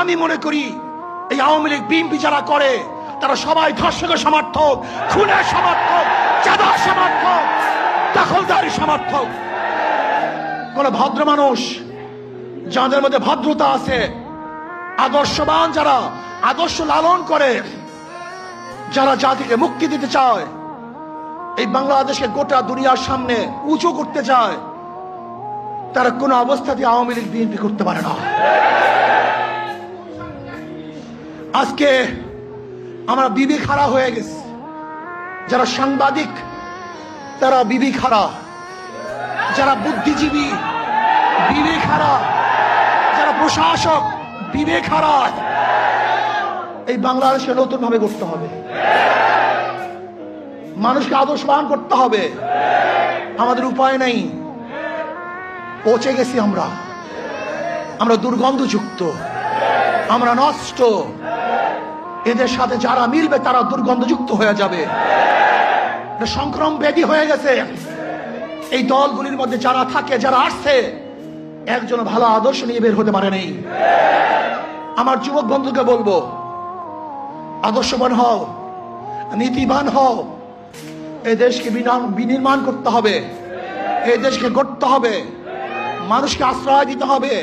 আমি মনে করি এই আওয়ামী লীগ বিএনপি যারা করে তারা সবাই ধর্ষকের সমর্থক, খুনের সমর্থক, চাঁদার সমর্থক, দখলদারি সমর্থক। কোন ভদ্র মানুষ যাদের মধ্যে ভদ্রতা আছে, আদর্শবান, যারা আদর্শ লালন করে, যারা জাতিকে মুক্তি দিতে চায়, এই বাংলাদেশকে গোটা দুনিয়ার সামনে উঁচু করতে চায়, তারা কোনো অবস্থাতে আওয়ামী লীগ বিএনপি করতে পারে না। আজকে আমরা বিবেক হারা হয়ে গেছি। যারা সাংবাদিক তারা বিবেক হারা, যারা বুদ্ধিজীবী বিবেক হারা, যারা প্রশাসক বিবেক হারা। এই বাংলাদেশকে নতুন ভাবে করতে হবে, মানুষকে আদর্শবান করতে হবে। আমাদের উপায় নেই, পচে গেছি আমরা দুর্গন্ধযুক্ত, আমরা নষ্ট। এদের সাথে যারা মিলবে তারা দুর্গন্ধযুক্ত হয়ে যাবে, সংক্রমণ ব্যাধি হয়ে গেছে। এই দলগুলির মধ্যে যারা থাকে, যারা আসছে, একজন ভালো আদর্শ নিয়ে বের হতে পারে নেই। আমার যুবক বন্ধুকে বলবো, আদর্শবান হও, নীতিবান হও। এই দেশকে বিনির্মাণ করতে হবে, এই দেশকে গড়তে হবে, মানুষকে আশ্রয় দিতে হবে।